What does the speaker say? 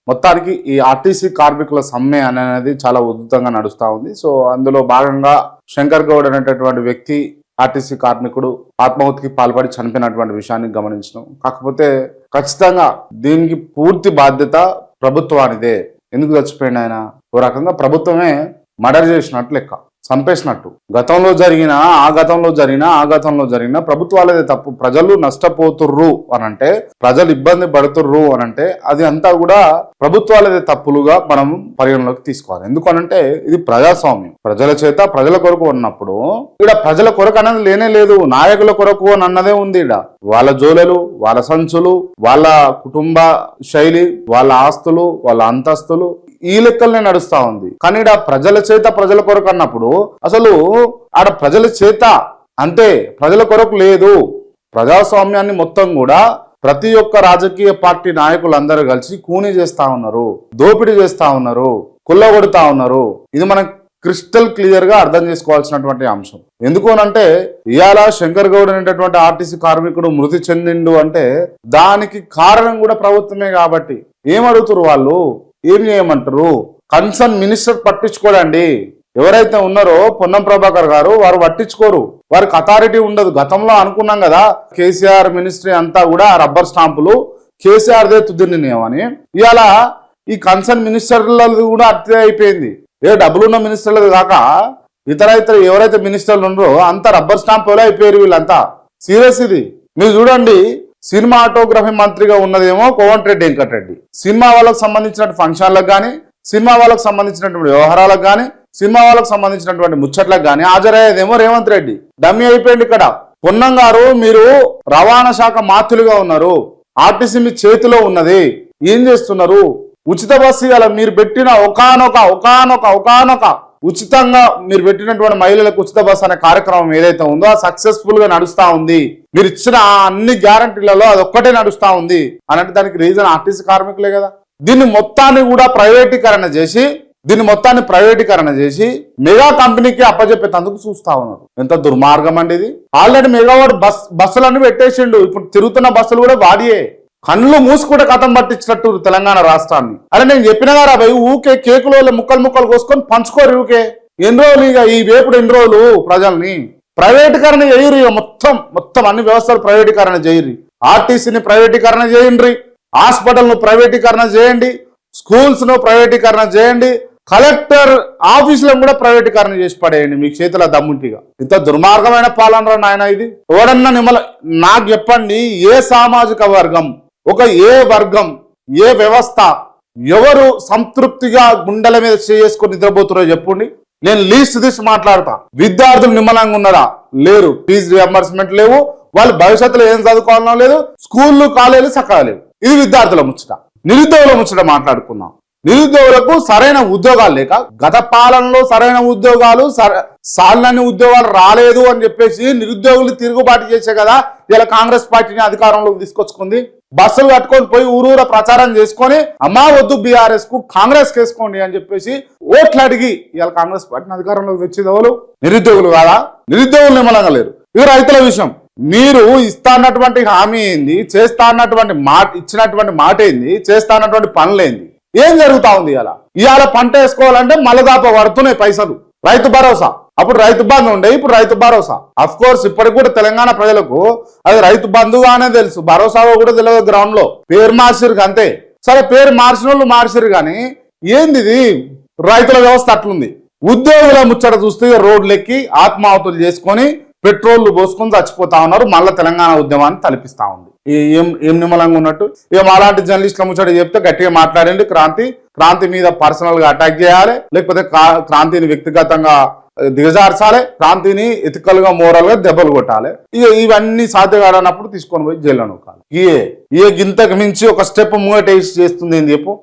మొత్తానికి ఈ ఆర్టీసీ కార్మికుల సమ్మె అనేది చాలా ఉధృతంగా నడుస్తూ ఉంది. సో అందులో భాగంగా శంకర్ గౌడ్ అనేటటువంటి వ్యక్తి ఆర్టీసీ కార్మికుడు ఆత్మాహుతికి పాల్పడి చనిపోయినటువంటి విషయాన్ని గమనించడం. కాకపోతే ఖచ్చితంగా దీనికి పూర్తి బాధ్యత ప్రభుత్వానిదే. ఎందుకు చచ్చిపోయింది ఆయన? ఓ రకంగా ప్రభుత్వమే మర్డర్ చేసినట్టు లెక్క, చంపేసినట్టు. గతంలో జరిగిన ప్రభుత్వాలదే తప్పు. ప్రజలు నష్టపోతుర్రు అనంటే, ప్రజలు ఇబ్బంది పడుతుర్రు అనంటే అది అంతా కూడా ప్రభుత్వాలదే తప్పులుగా మనం పరిగణలోకి తీసుకోవాలి. ఎందుకనంటే ఇది ప్రజాస్వామ్యం. ప్రజల చేత ప్రజల కొరకు ఉన్నప్పుడు ఇక్కడ ప్రజల కొరకు అనేది లేనే లేదు, నాయకుల కొరకు అని అన్నదే ఉంది. ఇక్కడ వాళ్ళ జోలెలు, వాళ్ళ సంచులు, వాళ్ళ కుటుంబ శైలి, వాళ్ళ ఆస్తులు, వాళ్ళ అంతస్తులు, ఈ లెక్కలనే నడుస్తా ఉంది. కానీ ఇక్కడ ప్రజల చేత ప్రజల కొరకు అన్నప్పుడు అసలు ఆడ ప్రజల చేత అంటే ప్రజల కొరకు లేదు. ప్రజాస్వామ్యాన్ని మొత్తం కూడా ప్రతి ఒక్క రాజకీయ పార్టీ నాయకులందరూ కలిసి కూనీ చేస్తా ఉన్నారు, దోపిడీ చేస్తా ఉన్నారు, కుల్లగొడుతా ఉన్నారు. ఇది మనం క్రిస్టల్ క్లియర్ గా అర్థం చేసుకోవాల్సినటువంటి అంశం. ఎందుకు అనంటే ఇవాళ శంకర్ గౌడ్ అనేటటువంటి ఆర్టీసీ కార్మికుడు మృతి చెందిండు అంటే దానికి కారణం కూడా ప్రభుత్వమే. కాబట్టి ఏమడుగుతారు వాళ్ళు, ఏం చేయమంటారు? కన్సర్న్ మినిస్టర్ పట్టించుకోడండి. ఎవరైతే ఉన్నారో పొన్నం ప్రభాకర్ గారు, వారు పట్టించుకోరు, వారికి అథారిటీ ఉండదు. గతంలో అనుకున్నాం కదా, కేసీఆర్ మినిస్ట్రీ అంతా కూడా రబ్బర్ స్టాంపులు కేసీఆర్దే తుది నిర్ణయం అని. ఇవాళ ఈ కన్సర్న్ మినిస్టర్లది కూడా అట్లే అయిపోయింది. డబ్బులున్న మినిస్టర్లది కాక ఇతర ఎవరైతే మినిస్టర్లు ఉన్నారో అంతా రబ్బర్ స్టాంపులే అయిపోయారు వీళ్ళంతా. సీరియస్ ఇది. మీరు చూడండి, సినిమాటోగ్రఫీ మంత్రిగా ఉన్నదేమో కోమటిరెడ్డి వెంకటరెడ్డి. సినిమా వాళ్ళకు సంబంధించిన ఫంక్షన్లకు కానీ, సినిమా వాళ్ళకు సంబంధించినటువంటి వ్యవహారాలకు కానీ, సినిమా వాళ్ళకు సంబంధించినటువంటి ముచ్చట్లకు కానీ హాజరయ్యేదేమో రేవంత్ రెడ్డి. డమ్మీ అయిపోయింది ఇక్కడ. పొన్నం గారు, మీరు రవాణా శాఖ మాత్రులుగా ఉన్నారు, ఆర్టీసీ మీ చేతిలో ఉన్నది, ఏం చేస్తున్నారు? ఉచిత బస్సు ఇలా మీరు పెట్టిన ఒకానొక ఉచితంగా మీరు పెట్టినటువంటి మహిళలకు ఉచిత బస్సు అనే కార్యక్రమం ఏదైతే ఉందో సక్సెస్ఫుల్ గా నడుస్తా ఉంది. మీరు ఇచ్చిన అన్ని గ్యారంటీలలో అది ఒక్కటే నడుస్తా ఉంది అనంటే దానికి రీజన్ ఆర్టీసీ కార్మికులే కదా. దీన్ని మొత్తాన్ని కూడా ప్రైవేటీకరణ చేసి మెగా కంపెనీకి అప్పచెప్పేందుకు చూస్తా ఉన్నారు. ఎంత దుర్మార్గం అండి ఇది. ఆల్రెడీ మెగావాట్ బస్సులన్నీ పెట్టేసిండు. ఇప్పుడు తిరుగుతున్న బస్సులు కూడా వాడియే. కళ్ళు మూసుకుంటే కథం పట్టించినట్టు తెలంగాణ రాష్ట్రాన్ని. అరే నేను చెప్పిన కదా భయ్, ఊకే కేకులో ముక్కలు కోసుకొని పంచుకోరు. ఊకే ఎన్ని రోజులు ఇక ఈ వేపుడు, ఎన్ని రోజులు ప్రజల్ని ప్రైవేటీకరణ చేయరు. ఇక మొత్తం అన్ని వ్యవస్థలు ప్రైవేటీకరణ చేయరు. ఆర్టీసీని ప్రైవేటీకరణ చేయండి, హాస్పిటల్ను ప్రైవేటీకరణ చేయండి, స్కూల్స్ ను ప్రైవేటీకరణ చేయండి, కలెక్టర్ ఆఫీసులను కూడా ప్రైవేటీకరణ చేసి పడేయండి మీకు చేతిలో దమ్ముంటిగా. ఇంత దుర్మార్గమైన పాలన రా నాయన ఇది. ఎవడన్నా నాకు చెప్పండి, ఏ సామాజిక వర్గం, ఏ వర్గం, ఏ వ్యవస్థ, ఎవరు సంతృప్తిగా గుండెల మీద చేసుకొని నిద్రపోతారో చెప్పండి. నేను లీస్ట్ తీసి మాట్లాడతా. విద్యార్థులు నిమ్మలంగా ఉన్నారా? లేరు. ఫీజు రియంబర్స్మెంట్ లేవు. వాళ్ళు భవిష్యత్తులో ఏం చదువుకోవాలనో లేదు. స్కూళ్ళు, కాలేజీలు చక్కగా లేవు. ఇది విద్యార్థుల ముచ్చట. నిరుద్యోగుల ముచ్చట మాట్లాడుకుందాం. నిరుద్యోగులకు సరైన ఉద్యోగాలు లేక, గత పాలనలో సరైన ఉద్యోగాలు సాలినన్ని ఉద్యోగాలు రాలేదు అని చెప్పేసి నిరుద్యోగులు తిరుగుబాటు చేసే కదా ఇలా కాంగ్రెస్ పార్టీని అధికారంలోకి తీసుకొచ్చుకుంది. బస్సులు కట్టుకొని పోయి ఊరూర ప్రచారం చేసుకొని అమ్మా వద్దు బీఆర్ఎస్ కు, కాంగ్రెస్ కేసుకోండి అని చెప్పేసి ఓట్లు అడిగి ఇలా కాంగ్రెస్ పార్టీని అధికారంలోకి తెచ్చేది ఎవరు? నిరుద్యోగులు కాదా? నిరుద్యోగులు నిమ్మలంగా లేరు. ఇది రైతుల విషయం. మీరు ఇస్తా అన్నటువంటి హామీ ఏంది, చేస్తా అన్నటువంటి ఇచ్చినటువంటి మాట ఏంది, చేస్తా అన్నటువంటి పనులేంది, ఏం జరుగుతా ఉంది? ఇవాళ పంట వేసుకోవాలంటే మలదాప పడుతున్నాయి పైసలు. రైతు భరోసా, అప్పుడు రైతు బంధు ఉండే, ఇప్పుడు రైతు భరోసా. అఫ్ కోర్స్ ఇప్పటికి కూడా తెలంగాణ ప్రజలకు అది రైతు బంధుగానే తెలుసు, భరోసాగా కూడా తెలియదు. గ్రౌండ్ లో పేరు మార్చిరు అంతే. సరే, పేరు మార్చిన వాళ్ళు మార్చిరు, కానీ ఏంది ఇది? రైతుల వ్యవస్థ అట్లుంది. ఉద్యోగుల ముచ్చట చూస్తే రోడ్లెక్కి ఆత్మాహుతులు చేసుకొని పెట్రోళ్లు పోసుకొని చచ్చిపోతా ఉన్నారు. మళ్ళీ తెలంగాణ ఉద్యమాన్ని తలపిస్తా ఉంది. ఏం నిమ్మలంగా ఉన్నట్టు. ఏం అలాంటి జర్నలిస్టుల ముచ్చట చెప్తే గట్టిగా మాట్లాడండి. క్రాంతి మీద పర్సనల్ గా అటాక్ చేయాలి, లేకపోతే క్రాంతిని వ్యక్తిగతంగా దిగజార్చాలి, క్రాంతిని ఎథికల్ గా మోరల్ గా దెబ్బలు కొట్టాలి. ఇవన్నీ సాధ్యం కాదన్నప్పుడు తీసుకొని పోయి జైల్లో నొక్కాలి. ఇంతకు మించి ఒక స్టెప్ ముంగట చేస్తుంది ఏం చెప్పు.